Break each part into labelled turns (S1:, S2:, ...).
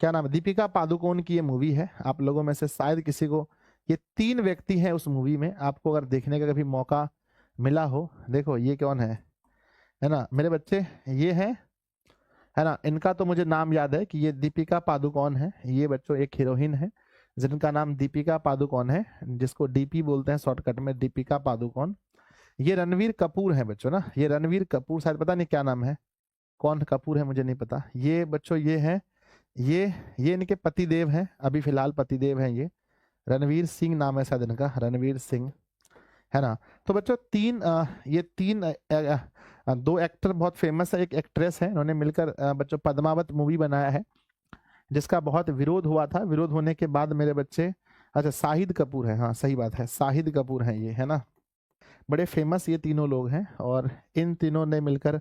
S1: क्या नाम है, दीपिका पादुकोण की ये मूवी है। आप लोगों में से शायद किसी को, ये 3 व्यक्ति हैं उस मूवी में, आपको अगर देखने का कभी मौका मिला हो, देखो ये कौन है ना मेरे बच्चे, ये है ना, इनका तो मुझे नाम याद है कि ये दीपिका पादुकोण है। ये बच्चों एक हीरोइन है जिनका नाम दीपिका पादुकोण है, जिसको डीपी बोलते हैं शॉर्टकट में, दीपिका पादुकोण। ये रणवीर कपूर है बच्चों ना, ये रणवीर कपूर, शायद पता नहीं क्या नाम है, कौन कपूर है मुझे नहीं पता। ये बच्चों ये है, ये इनके पतिदेव हैं, अभी फिलहाल पतिदेव हैं ये। रणवीर सिंह नाम है शायद इनका, रणवीर सिंह, है ना। तो बच्चों ये 3 2 एक्टर बहुत फेमस है, एक एक्ट्रेस है, इन्होंने मिलकर बच्चों पद्मावत मूवी बनाया है, जिसका बहुत विरोध हुआ था। विरोध होने के बाद मेरे बच्चे, अच्छा शाहिद कपूर है, हाँ सही बात है, शाहिद कपूर है ये, है ना। बड़े फेमस ये तीनों लोग हैं और इन तीनों ने मिलकर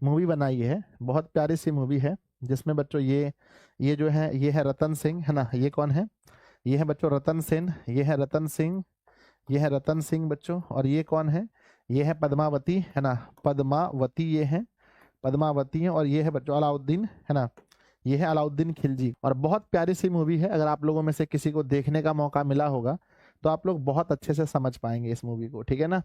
S1: मूवी बनाई है। बहुत प्यारी सी मूवी है जिसमें बच्चों ये जो है, ये है रतन सिंह, है ना। ये कौन है, ये है बच्चों रतन सेन, ये है रतन सिंह, ये है रतन सिंह बच्चों। और ये कौन है, ये है पद्मावती, है ना, पद्मावती ये है, पद्मावती है। और ये है बच्चों अलाउद्दीन, है ना, ये है अलाउद्दीन खिलजी। और बहुत प्यारी सी मूवी है, अगर आप लोगों में से किसी को देखने का मौका मिला होगा तो आप लोग बहुत अच्छे से समझ पाएंगे इस मूवी को, ठीक है ना।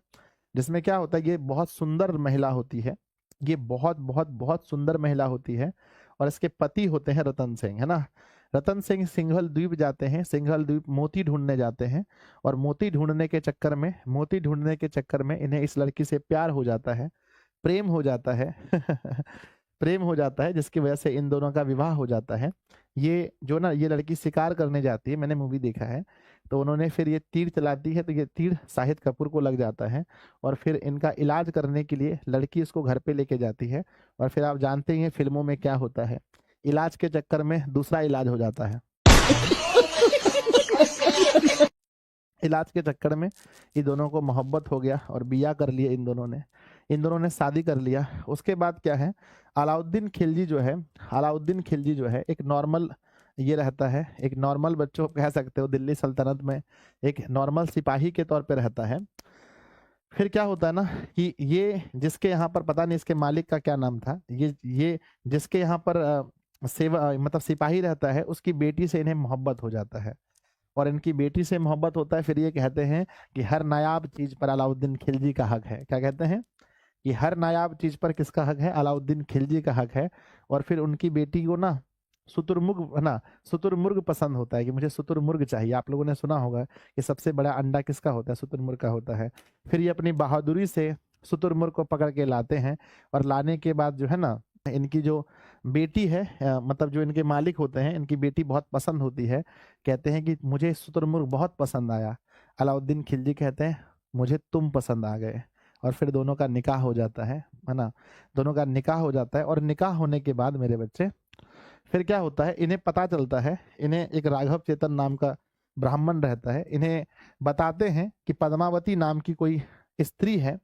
S1: जिसमें क्या होता है, ये बहुत सुंदर महिला होती है, ये बहुत बहुत बहुत सुंदर महिला होती है और इसके पति होते हैं रतन सिंह, है ना। रतन सिंह सिंघल द्वीप जाते हैं, सिंघल द्वीप मोती ढूंढने जाते हैं और मोती ढूंढने के चक्कर में इन्हें इस लड़की से प्यार हो जाता है, प्रेम हो जाता है प्रेम हो जाता है, जिसकी वजह से इन दोनों का विवाह हो जाता है। ये जो ना, ये लड़की शिकार करने जाती है, मैंने मूवी देखा है, तो उन्होंने फिर ये तीर चलाती है, तो ये तीर शाहिद कपूर को लग जाता है और फिर इनका इलाज करने के लिए लड़की इसको घर पे लेके जाती है। और फिर आप जानते ही हैं फिल्मों में क्या होता है, इलाज के चक्कर में दूसरा इलाज हो जाता है इलाज के चक्कर में इन दोनों को मोहब्बत हो गया और बिया कर लिए इन दोनों ने शादी कर लिया। उसके बाद क्या है, अलाउद्दीन खिलजी जो है एक नॉर्मल, ये रहता है एक नॉर्मल, बच्चों कह सकते हो दिल्ली सल्तनत में एक नॉर्मल सिपाही के तौर पे रहता है। फिर क्या होता है ना कि ये जिसके यहाँ पर, पता नहीं इसके मालिक का क्या नाम था, ये जिसके यहाँ पर सेवा मतलब सिपाही रहता है, उसकी बेटी से इन्हें मोहब्बत हो जाता है और इनकी बेटी से मोहब्बत होता है। फिर ये कहते हैं कि हर नायाब चीज पर अलाउद्दीन खिलजी का हक है। क्या कहते हैं कि हर नायाब चीज पर किसका हक है, अलाउद्दीन खिलजी का हक है। और फिर उनकी बेटी को ना शुतुरमुर्ग, है ना, शुतुरमुर्ग पसंद होता है कि मुझे शुतुरमुर्ग चाहिए। आप लोगों ने सुना होगा कि सबसे बड़ा अंडा किसका होता है, शुतुरमुर्ग का होता है। फिर ये अपनी बहादुरी से शुतुरमुर्ग को पकड़ के लाते हैं और लाने के बाद जो है ना, इनकी जो बेटी है, मतलब जो इनके मालिक होते हैं, इनकी बेटी बहुत पसंद होती है। कहते हैं कि मुझे शुतुरमुर्ग बहुत पसंद आया। अलाउद्दीन खिलजी कहते हैं मुझे तुम पसंद आ गए। और फिर दोनों का निकाह हो जाता है ना, दोनों का निकाह हो जाता है। और निकाह होने के बाद मेरे बच्चे, फिर क्या होता है, इन्हें पता चलता है, इन्हें एक राघव चेतन नाम का ब्राह्मण रहता है, इन्हें बताते हैं कि पद्मावती नाम की कोई स्त्री है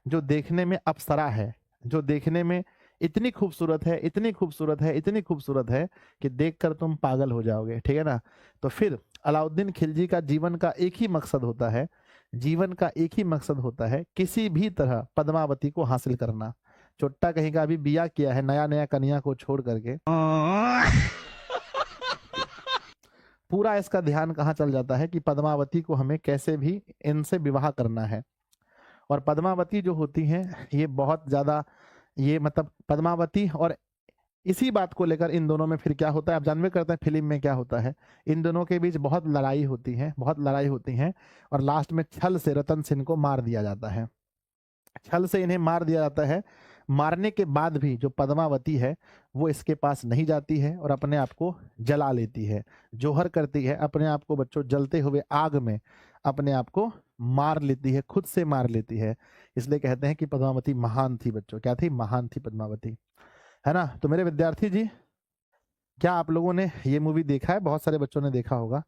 S1: जो देखने में अप्सरा है, जो देखने में इतनी खूबसूरत है, इतनी खूबसूरत है, इतनी खूबसूरत है कि देखकर तुम पागल हो जाओगे, ठीक है ना। तो फिर अलाउद्दीन खिलजी का जीवन का एक ही मकसद होता है, जीवन का एक ही मकसद होता है किसी भी तरह पद्मावती को हासिल करना। चोट्टा कहीं का अभी बिया किया है नया नया कन्या को छोड़ करके, पूरा इसका ध्यान कहाँ चल जाता है कि पद्मावती को हमें कैसे भी इनसे विवाह करना है। और पद्मावती जो होती हैं ये बहुत ज्यादा, ये मतलब पद्मावती, और इसी बात को लेकर इन दोनों में फिर क्या होता है, आप जानवे करते हैं फिल्म में क्या होता है, इन दोनों के बीच बहुत लड़ाई होती है, बहुत लड़ाई होती है। और लास्ट में छल से रतन सिंह को मार दिया जाता है, छल से इन्हें मार दिया जाता है। मारने के बाद भी जो पद्मावती है वो इसके पास नहीं जाती है और अपने आप को जला लेती है, जोहर करती है अपने आप को, बच्चों जलते हुए आग में अपने आप को मार लेती है, खुद से मार लेती है। इसलिए कहते हैं कि पद्मावती महान थी बच्चों, क्या थी, महान थी पद्मावती, है ना। तो मेरे विद्यार्थी जी, क्या आप लोगों ने ये मूवी देखा है, बहुत सारे बच्चों ने देखा होगा।